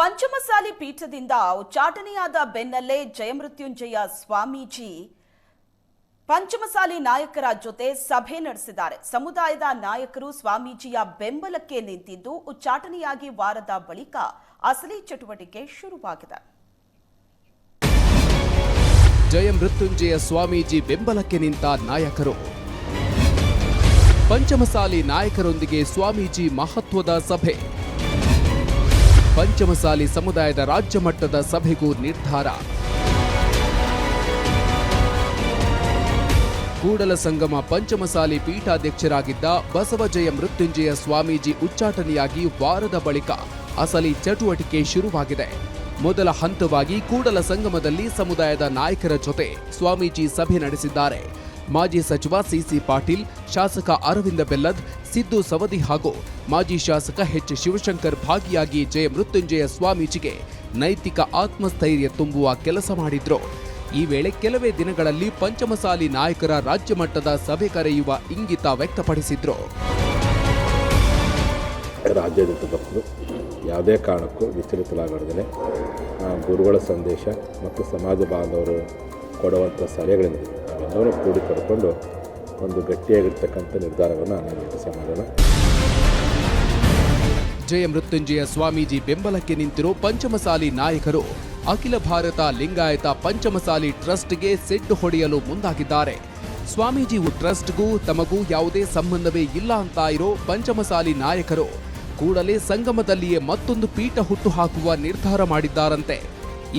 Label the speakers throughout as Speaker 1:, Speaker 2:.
Speaker 1: ಪಂಚಮಸಾಲಿ ಪೀಠದಿಂದ ಉಚ್ಚಾಟನೆಯಾದ ಬೆನ್ನಲ್ಲೇ ಜಯಮೃತ್ಯುಂಜಯ ಸ್ವಾಮೀಜಿ ಪಂಚಮಸಾಲಿ ನಾಯಕರ ಜೊತೆ ಸಭೆ ನಡೆಸಿದ್ದಾರೆ. ಸಮುದಾಯದ ನಾಯಕರು ಸ್ವಾಮೀಜಿಯ ಬೆಂಬಲಕ್ಕೆ ನಿಂತಿದ್ದು ಉಚ್ಚಾಟನೆಯಾಗಿ ವಾರದ ಬಳಿಕ ಅಸಲಿ ಚಟುವಟಿಕೆ ಶುರುವಾಗಿದೆ.
Speaker 2: ಜಯಮೃತ್ಯುಂಜಯ ಸ್ವಾಮೀಜಿ ಬೆಂಬಲಕ್ಕೆ ನಿಂತ ನಾಯಕರು. ಪಂಚಮಸಾಲಿ ನಾಯಕರೊಂದಿಗೆ ಸ್ವಾಮೀಜಿ ಮಹತ್ವದ ಸಭೆ. ಪಂಚಮಸಾಲಿ ಸಮುದಾಯದ ರಾಜ್ಯ ಮಟ್ಟದ ಸಭೆಗೂ ನಿರ್ಧಾರ. ಕೂಡಲ ಸಂಗಮ ಪಂಚಮಸಾಲಿ ಪೀಠಾಧ್ಯಕ್ಷರಾಗಿದ್ದ ಬಸವಜಯ ಮೃತ್ಯುಂಜಯ ಸ್ವಾಮೀಜಿ ಉಚ್ಚಾಟನೆಯಾಗಿ ವಾರದ ಬಳಿಕ ಅಸಲಿ ಚಟುವಟಿಕೆ ಶುರುವಾಗಿದೆ. ಮೊದಲ ಹಂತವಾಗಿ ಕೂಡಲ ಸಂಗಮದಲ್ಲಿ ಸಮುದಾಯದ ನಾಯಕರ ಜೊತೆ ಸ್ವಾಮೀಜಿ ಸಭೆ ನಡೆಸಿದ್ದಾರೆ. ಮಾಜಿ ಸಚಿವ ಸಿಸಿ ಪಾಟೀಲ್, ಶಾಸಕ ಅರವಿಂದ ಬೆಲ್ಲದ್, ಸಿದ್ದು ಸವದಿ ಹಾಗೂ ಮಾಜಿ ಶಾಸಕ ಎಚ್ ಶಿವಶಂಕರ್ ಭಾಗಿಯಾಗಿ ಜಯಮೃತ್ಯುಂಜಯ ಸ್ವಾಮೀಜಿಗೆ ನೈತಿಕ ಆತ್ಮಸ್ಥೈರ್ಯ ತುಂಬುವ ಕೆಲಸ ಮಾಡಿದ್ರು. ಈ ವೇಳೆ ಕೆಲವೇ ದಿನಗಳಲ್ಲಿ ಪಂಚಮಸಾಲಿ ನಾಯಕರ ರಾಜ್ಯ ಮಟ್ಟದ ಸಭೆ ಕರೆಯುವ ಇಂಗಿತ ವ್ಯಕ್ತಪಡಿಸಿದ್ರು.
Speaker 3: ರಾಜ್ಯಾದ್ಯಂತ ಭಕ್ತರು ಯಾವುದೇ ಕಾರಣಕ್ಕೂ ವಿಚಲಿತರಾಗದೆ ಗುರುಗಳ ಸಂದೇಶ ಮತ್ತು ಸಮಾಜ ಬಾಂಧವರು ಕೊಡುವಂಥ ಸಲಹೆಗಳಿಂದ ನಾವೆಲ್ಲರೂ ಕೂಡಿ ಕರ್ಕೊಂಡು ಒಂದು ಗಟ್ಟಿಯಾಗಿರ್ತಕ್ಕಂಥ ನಿರ್ಧಾರವನ್ನು ನಾನು ಸಮಾಧಾನ.
Speaker 2: ಜಯಮೃತ್ಯುಂಜಯ ಸ್ವಾಮೀಜಿ ಬೆಂಬಲಕ್ಕೆ ನಿಂತಿರೋ ಪಂಚಮಸಾಲಿ ನಾಯಕರು ಅಖಿಲ ಭಾರತ ಲಿಂಗಾಯತ ಪಂಚಮಸಾಲಿ ಟ್ರಸ್ಟ್ಗೆ ಸೆಡ್ಡು ಹೊಡೆಯಲು ಮುಂದಾಗಿದ್ದಾರೆ. ಸ್ವಾಮೀಜಿ ಟ್ರಸ್ಟ್ಗೂ ತಮಗೂ ಯಾವುದೇ ಸಂಬಂಧವೇ ಇಲ್ಲ ಅಂತ ಇರೋ ಪಂಚಮಸಾಲಿ ನಾಯಕರು ಕೂಡಲೇ ಸಂಗಮದಲ್ಲಿಯೇ ಮತ್ತೊಂದು ಪೀಠ ಹುಟ್ಟುಹಾಕುವ ನಿರ್ಧಾರ ಮಾಡಿದ್ದಾರಂತೆ.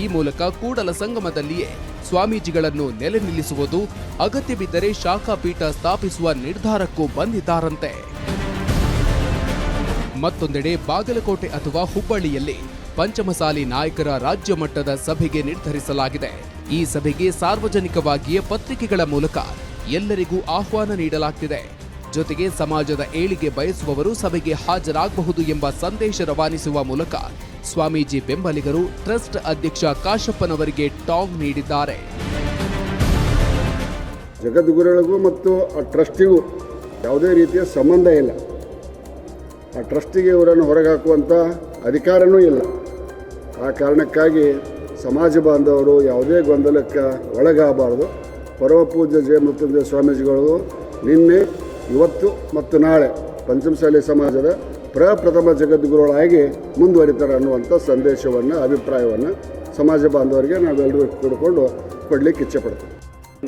Speaker 2: ಈ ಮೂಲಕ ಕೂಡಲ ಸಂಗಮದಲ್ಲಿಯೇ ಸ್ವಾಮೀಜಿಗಳನ್ನು ನೆಲೆ ನಿಲ್ಲಿಸುವುದು, ಅಗತ್ಯ ಬಿದ್ದರೆ ಶಾಖಾ ಪೀಠ ಸ್ಥಾಪಿಸುವ ನಿರ್ಧಾರಕ್ಕೂ ಬಂದಿದ್ದಾರಂತೆ. ಮತ್ತೊಂದೆಡೆ ಬಾಗಲಕೋಟೆ ಅಥವಾ ಹುಬ್ಬಳ್ಳಿಯಲ್ಲಿ ಪಂಚಮಸಾಲಿ ನಾಯಕರ ರಾಜ್ಯ ಮಟ್ಟದ ಸಭೆಗೆ ನಿರ್ಧರಿಸಲಾಗಿದೆ. ಈ ಸಭೆಗೆ ಸಾರ್ವಜನಿಕವಾಗಿಯೇ ಪತ್ರಿಕೆಗಳ ಮೂಲಕ ಎಲ್ಲರಿಗೂ ಆಹ್ವಾನ ನೀಡಲಾಗ್ತಿದೆ. ಜೊತೆಗೆ ಸಮಾಜದ ಏಳಿಗೆ ಬಯಸುವವರು ಸಭೆಗೆ ಹಾಜರಾಗಬಹುದು ಎಂಬ ಸಂದೇಶ ರವಾನಿಸುವ ಮೂಲಕ ಸ್ವಾಮೀಜಿ ಬೆಂಬಲಿಗರು ಟ್ರಸ್ಟ್ ಅಧ್ಯಕ್ಷ ಕಾಶಪ್ಪನವರಿಗೆ ಟಾಂಗ್ ನೀಡಿದ್ದಾರೆ.
Speaker 4: ಜಗದ್ಗುರುಗಳಿಗೂ ಮತ್ತು ಆ ಟ್ರಸ್ಟಿಗೂ ಯಾವುದೇ ರೀತಿಯ ಸಂಬಂಧ ಇಲ್ಲ. ಆ ಟ್ರಸ್ಟಿಗೆ ಇವರನ್ನು ಹೊರಗಾಕುವಂಥ ಅಧಿಕಾರವೂ ಇಲ್ಲ. ಆ ಕಾರಣಕ್ಕಾಗಿ ಸಮಾಜ ಬಾಂಧವರು ಯಾವುದೇ ಗೊಂದಲಕ್ಕೆ ಒಳಗಾಗಬಾರ್ದು. ಪರಮ ಪೂಜ್ಯ ಜಯಮೃತ್ಯುಂಜಯ ಸ್ವಾಮೀಜಿಗಳು ನಿನ್ನೆ, ಇವತ್ತು ಮತ್ತು ನಾಳೆ ಪಂಚಮಸಾಲಿ ಸಮಾಜದ ಪ್ರಪ್ರಥಮ ಜಗದ್ಗುರುಗಳಾಗಿ ಮುಂದುವರಿತಾರೆ ಅನ್ನುವಂಥ ಸಂದೇಶವನ್ನು, ಅಭಿಪ್ರಾಯವನ್ನು ಸಮಾಜ ಬಾಂಧವರಿಗೆ ನಾವೆಲ್ಲರೂ ಕೂಡಿಕೊಂಡು ಕೊಡಲಿಕ್ಕೆ ಇಚ್ಛೆಪಡ್ತೀವಿ.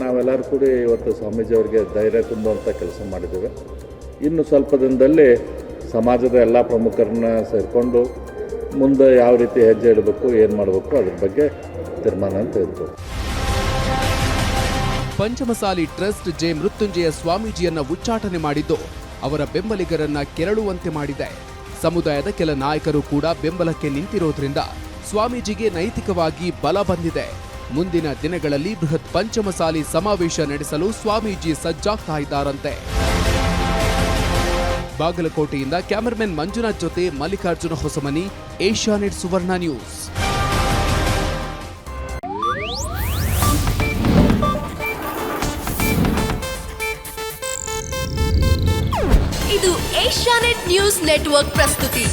Speaker 3: ನಾವೆಲ್ಲರೂ ಕೂಡಿ ಇವತ್ತು ಸ್ವಾಮೀಜಿಯವರಿಗೆ ಧೈರ್ಯ ತುಂಬುವಂಥ ಕೆಲಸ ಮಾಡಿದ್ದೇವೆ. ಇನ್ನು ಸ್ವಲ್ಪ ದಿನದಲ್ಲಿ ಸಮಾಜದ ಎಲ್ಲ ಪ್ರಮುಖರನ್ನ ಸೇರಿಕೊಂಡು ಮುಂದೆ ಯಾವ ರೀತಿ ಹೆಜ್ಜೆ ಇಡಬೇಕು, ಏನು ಮಾಡಬೇಕು ಅದ್ರ ಬಗ್ಗೆ ತೀರ್ಮಾನ ತೆಗೆದುಕೊಳ್ಳಿ.
Speaker 2: ಪಂಚಮಸಾಲಿ ಟ್ರಸ್ಟ್ ಜಯಮೃತ್ಯುಂಜಯ ಸ್ವಾಮೀಜಿಯನ್ನ ಉಚ್ಚಾಟನೆ ಮಾಡಿದ್ದು ಅವರ ಬೆಂಬಲಿಗರನ್ನ ಕೆರಳುವಂತೆ ಮಾಡಿದೆ. ಸಮುದಾಯದ ಕೆಲ ನಾಯಕರು ಕೂಡ ಬೆಂಬಲಕ್ಕೆ ನಿಂತಿರೋದ್ರಿಂದ ಸ್ವಾಮೀಜಿಗೆ ನೈತಿಕವಾಗಿ ಬಲ ಬಂದಿದೆ. ಮುಂದಿನ ದಿನಗಳಲ್ಲಿ ಬೃಹತ್ ಪಂಚಮಸಾಲಿ ಸಮಾವೇಶ ನಡೆಸಲು ಸ್ವಾಮೀಜಿ ಸಜ್ಜಾಗ್ತಾ ಇದ್ದಾರಂತೆ. ಬಾಗಲಕೋಟೆಯಿಂದ ಕ್ಯಾಮರಾಮನ್ ಮಂಜುನಾಥ್ ಜೊತೆ ಮಲ್ಲಿಕಾರ್ಜುನ ಹೊಸಮನಿ, ಏಷ್ಯಾನೆಟ್ ಸುವರ್ಣ ನ್ಯೂಸ್.
Speaker 5: ಇದು ಏಷ್ಯಾನೆಟ್ ನ್ಯೂಸ್ ನೆಟ್ವರ್ಕ್ ಪ್ರಸ್ತುತಿ.